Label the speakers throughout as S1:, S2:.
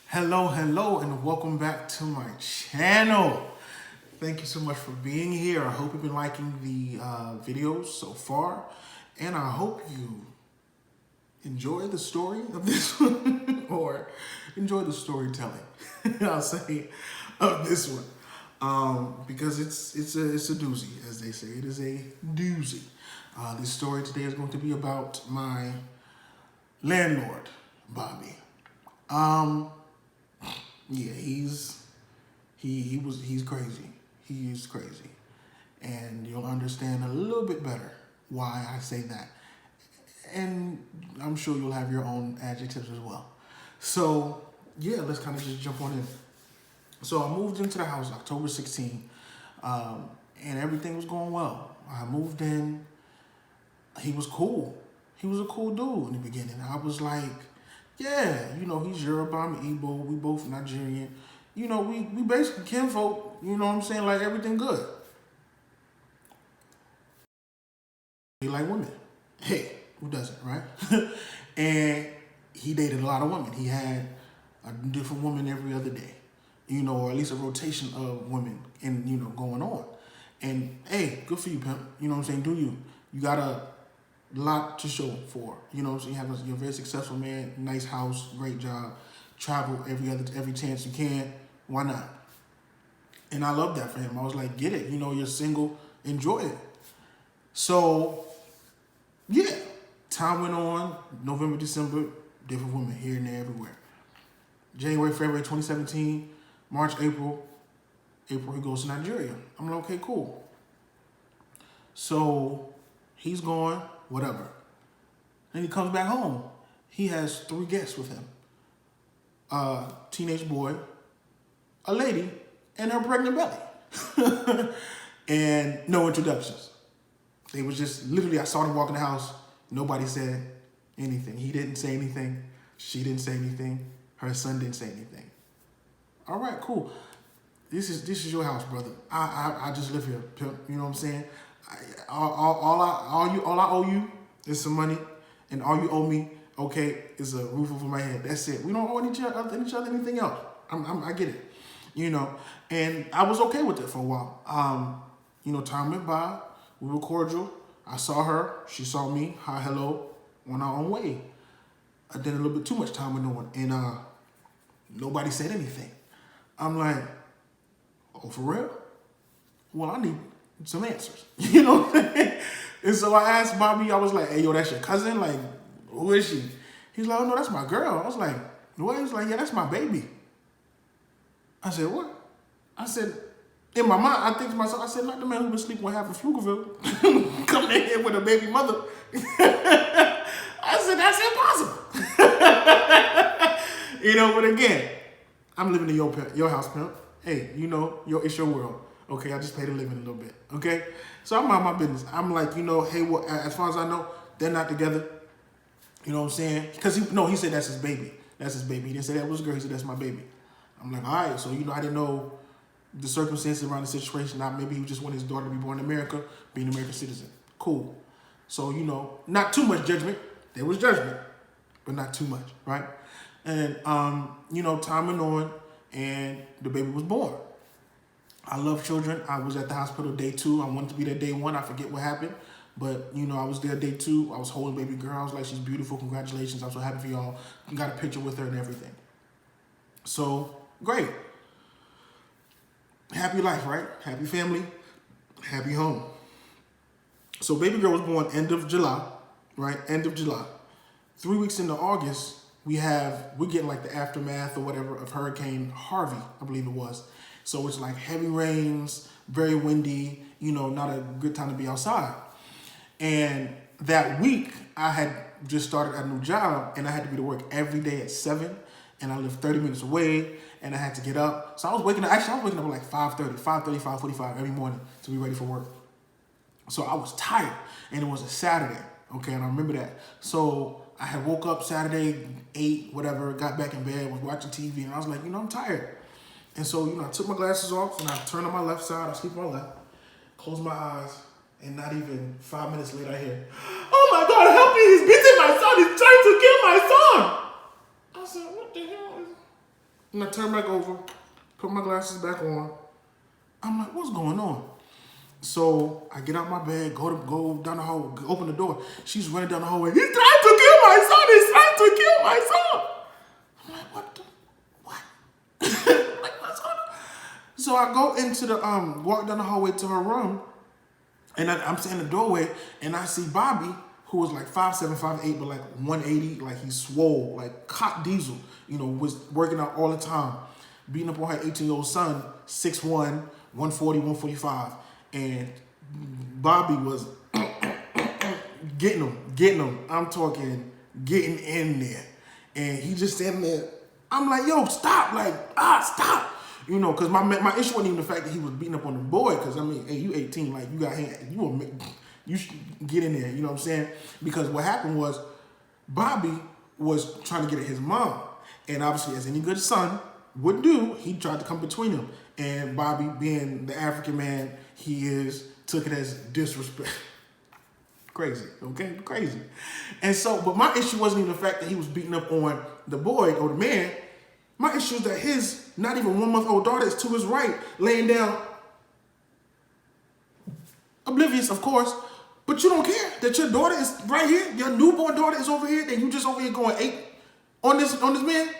S1: Hello, and welcome back to my channel. Thank you so much for being here. I hope you've been liking the videos so far, and I hope you enjoy the story of this one, or enjoy the storytelling, I'll say, of this one, because it's a doozy, as they say. It is a doozy. This story today is going to be about my landlord, Bobby. Yeah, he's crazy. He is crazy. And you'll understand a little bit better why I say that. And I'm sure you'll have your own adjectives as well. So, yeah, let's kind of just jump on in. So I moved into the house October 16th, and everything was going well. I moved in. He was cool. He was a cool dude in the beginning. I was like, yeah, he's Yoruba, I'm Igbo, we both Nigerian. We basically kinfolk, you know what I'm saying? Like, everything good. He like women. Hey, who doesn't, right? And he dated a lot of women. He had a different woman every other day, or at least a rotation of women and, going on. And, hey, good for you, pimp. You know what I'm saying? Do you. You got a lot to show for. You know what I'm saying? You're a very successful man, nice house, great job, travel every chance you can. Why not? And I love that for him. I was like, get it. You're single, enjoy it. So, yeah, time went on. November, December, different women here and there, everywhere. January, February 2017, March, April, he goes to Nigeria. I'm like, okay, cool. So he's gone, whatever. Then he comes back home. He has 3 guests with him. A teenage boy, a lady, and her pregnant belly. And no introductions. They was just, literally, I saw them walk in the house. Nobody said anything. He didn't say anything. She didn't say anything. Her son didn't say anything. All right, cool. This is your house, brother. I just live here, pimp. You know what I'm saying? All I owe you is some money, and all you owe me, okay, is a roof over my head. That's it. We don't owe each other anything else. I get it, and I was okay with it for a while. Time went by. We were cordial. I saw her. She saw me. Hi, hello, on our own way. I did a little bit too much time went on, and nobody said anything. I'm like, oh, for real? Well, I need some answers. You know what I'm saying? And so I asked Bobby, I was like, hey, yo, that's your cousin? Like, who is she? He's like, oh, no, that's my girl. I was like, what? He's like, yeah, that's my baby. I said, what? I said, in my mind, I think to myself, I said, not the man who been sleeping with half of Pflugerville coming in here with a baby mother. I said, that's impossible. But again, I'm living in your house, pimp. Hey, it's your world. Okay, I just pay to live in a little bit. Okay, so I'm out my business. I'm like, hey, well, as far as I know, they're not together. You know what I'm saying? Because he said that's his baby. That's his baby. He didn't say that was a girl. He said that's my baby. I'm like, all right. So I didn't know the circumstances around the situation. Now maybe he just wanted his daughter to be born in America, be an American citizen. Cool. So not too much judgment. There was judgment, but not too much, right? And time went on, and the baby was born. I love children. I was at the hospital day 2. I wanted to be there day 1. I forget what happened. But, I was there day 2. I was holding baby girl. I was like, she's beautiful. Congratulations. I'm so happy for y'all. Got a picture with her and everything. So, great. Happy life, right? Happy family. Happy home. So, baby girl was born end of July, right? End of July. 3 weeks into August, we're getting like the aftermath or whatever of Hurricane Harvey, I believe it was. So it's like heavy rains, very windy, not a good time to be outside. And that week, I had just started a new job, and I had to be to work every day at 7, and I lived 30 minutes away, and I had to get up. So I was waking up at like 5:30, 5:45 every morning to be ready for work. So I was tired, and it was a Saturday, okay, and I remember that. So I had woke up Saturday, 8, whatever, got back in bed, was watching TV, and I was like, I'm tired. And so, I took my glasses off, and I turned on my left side. I sleep on my left, closed my eyes, and not even 5 minutes later, I hear, oh my God, help me, he's beating my son, he's trying to kill my son. I said, what the hell is... And I turn back over, put my glasses back on. I'm like, what's going on? So I get out my bed, go down the hallway, open the door. She's running down the hallway. He's trying to kill my son. He's trying to kill my son. I'm like, what? Like, what's going on? So I go into the walk down the hallway to her room, and I'm sitting in the doorway, and I see Bobby, who was like 5'7", 5'8", but like 180, like he's swole, like cock diesel, was working out all the time, beating up on her 18-year-old son, 6'1", 140, 145. And Bobby was getting him. I'm talking getting in there. And he just standing there. I'm like, yo, stop. Like, stop. Because my issue wasn't even the fact that he was beating up on the boy. Because, I mean, hey, you 18. Like, you got hands. You should get in there. You know what I'm saying? Because what happened was Bobby was trying to get at his mom. And obviously, as any good son would do, he tried to come between them. And Bobby, being the African man he is, took it as disrespect. Crazy, okay? Crazy. And so, but my issue wasn't even the fact that he was beating up on the boy or the man. My issue is that his not even 1 month old daughter is to his right, laying down, oblivious, of course, but you don't care that your daughter is right here, your newborn daughter is over here, and you just over here going ape on this man.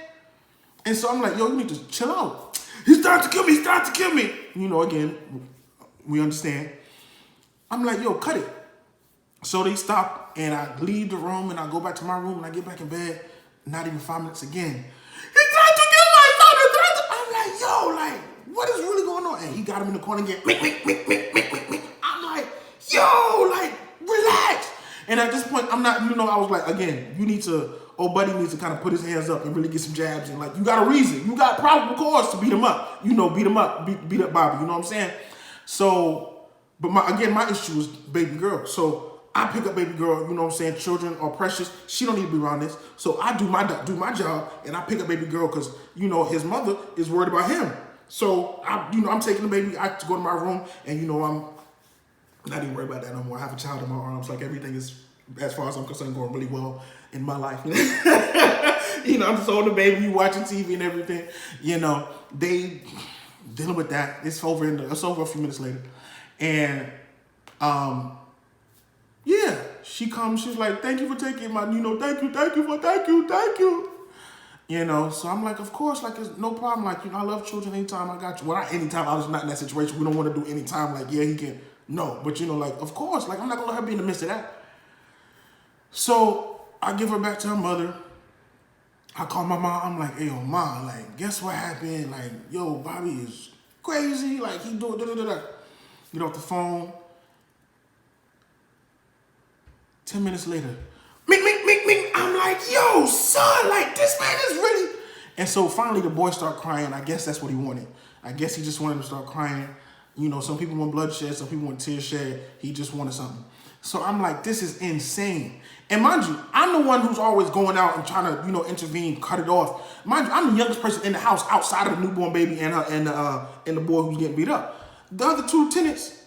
S1: And so I'm like, yo, you need to chill out. He's starting to kill me. He's starting to kill me. Again, we understand. I'm like, yo, cut it. So they stop, and I leave the room, and I go back to my room, and I get back in bed. Not even 5 minutes again. He's trying to kill my son. I'm like, yo, like, what is really going on? And he got him in the corner again. Me. I'm like, yo, like, relax. And at this point, I'm not, I was like, again, buddy needs to kind of put his hands up and really get some jabs. And like, you got a reason. You got probable cause to beat him up. Beat him up. Beat up Bobby. You know what I'm saying? So, but my issue is baby girl. So I pick up baby girl. You know what I'm saying? Children are precious. She don't need to be around this. So I do my job, and I pick up baby girl because his mother is worried about him. So I'm taking the baby. I go to my room, and I'm not even worried about that no more. I have a child in my arms. Like, everything is, as far as I'm concerned, going really well in my life. I'm just holding the baby, watching TV and everything. They dealing with that. It's over a few minutes later. And she comes, she's like, thank you for taking my, thank you. So I'm like, of course, like, it's no problem. Like, I love children anytime I got you. Well, not anytime. I was not in that situation. We don't want to do anytime. Like, yeah, he can. No, but like, of course, like, I'm not gonna let her be in the midst of that. So I give her back to her mother. I call my mom. I'm like, hey, yo, mom, like, guess what happened? Like, yo, Bobby is crazy. Like, he do da. Get off the phone. 10 minutes later, ming. I'm like, yo, son, like, this man is really. And so finally the boy started crying. I guess that's what he wanted. I guess he just wanted to start crying. Some people want bloodshed, some people want tears shed. He just wanted something. So I'm like, this is insane. And mind you, I'm the one who's always going out and trying to, intervene, cut it off. Mind you, I'm the youngest person in the house outside of the newborn baby and the boy who's getting beat up. The other two tenants,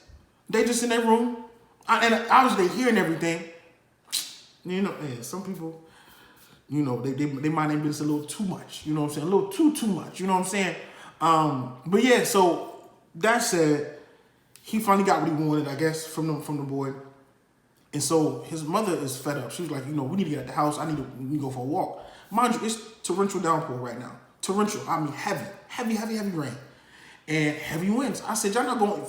S1: they just in their room, and obviously they hearing everything. Some people, they mind their business a little too much. You know what I'm saying? A little too much. You know what I'm saying? But yeah, so that said, he finally got what he wanted, I guess, from the boy. And so his mother is fed up. She was like, we need to get out the house. We need to go for a walk. Mind you, it's torrential downpour right now. Torrential, I mean heavy rain. And heavy winds. I said, y'all not going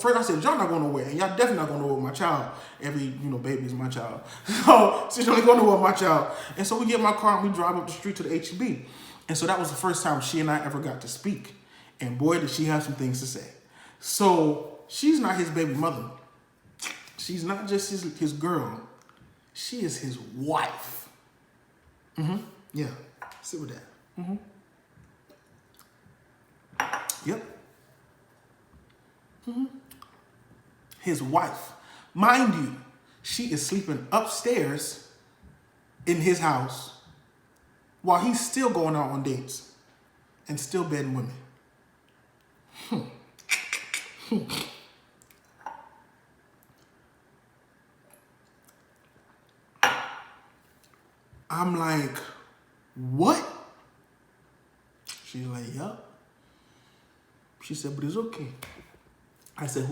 S1: nowhere. And y'all definitely not going nowhere with my child. Every, baby is my child. So she's only going nowhere with my child. And so we get in my car and we drive up the street to the H-E-B. And so that was the first time she and I ever got to speak. And boy, did she have some things to say. So she's not his baby mother. She's not just his girl. She is his wife. Yeah. Sit with that. Yep. His wife. Mind you, she is sleeping upstairs in his house while he's still going out on dates and still bedding women. I'm like, what? She's like, yup. She said, but it's okay. I said,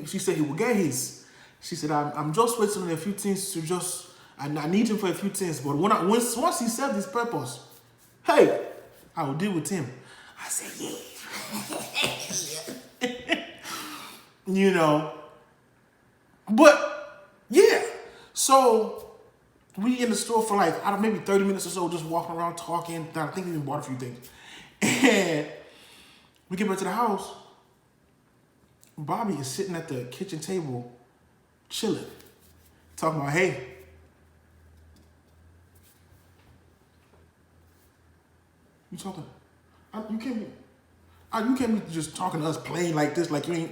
S1: she said he will get his. She said, I'm just waiting on a few things to just, I need him for a few things, but once he served his purpose, hey, I will deal with him. I said, yeah. You know, but yeah. So we in the store for like, I don't know, maybe 30 minutes or so, just walking around talking. I think we even bought a few things. And we get back to the house. Bobby is sitting at the kitchen table, chilling, talking about, hey, you talking? You can't be just talking to us plain like this, like you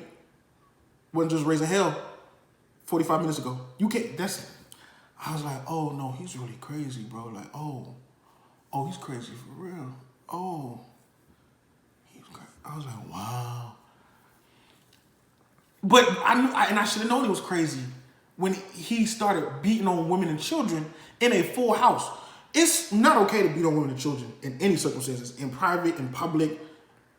S1: wasn't just raising hell 45 minutes ago. You can't. I was like, oh no, he's really crazy, bro. Like, oh, he's crazy for real. Oh, he's crazy. I was like, wow. But I should have known he was crazy when he started beating on women and children in a full house. It's not okay to beat on women and children in any circumstances, in private, in public,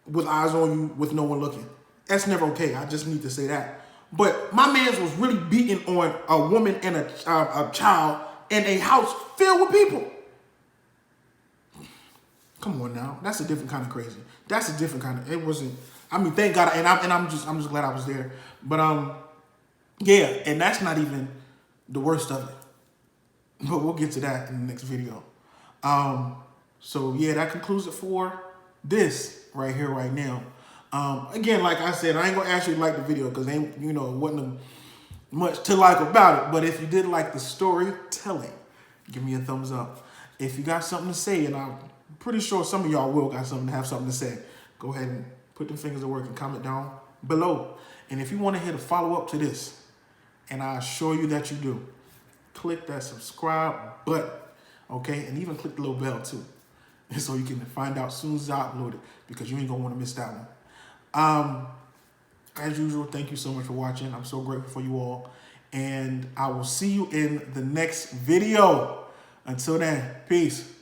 S1: with eyes on you, with no one looking. That's never okay. I just need to say that. But my man was really beating on a woman and a child in a house filled with people. Come on now, that's a different kind of crazy. That's a different kind of. It wasn't. I mean, thank God, and I'm just glad I was there. But yeah, and that's not even the worst of it. But we'll get to that in the next video. So yeah, that concludes it for this right here, right now. Again, like I said, I ain't gonna ask you to like the video because it wasn't much to like about it. But if you did like the storytelling, give me a thumbs up. If you got something to say, and I'm pretty sure some of y'all will have something to say, go ahead and put them fingers to work and comment down below. And if you want to hit a follow-up to this, and I assure you that you do, click that subscribe button, okay? And even click the little bell too, and so you can find out as soon as I upload it, because you ain't gonna want to miss that one. As usual, thank you so much for watching. I'm so grateful for you all, and I will see you in the next video. Until then, peace.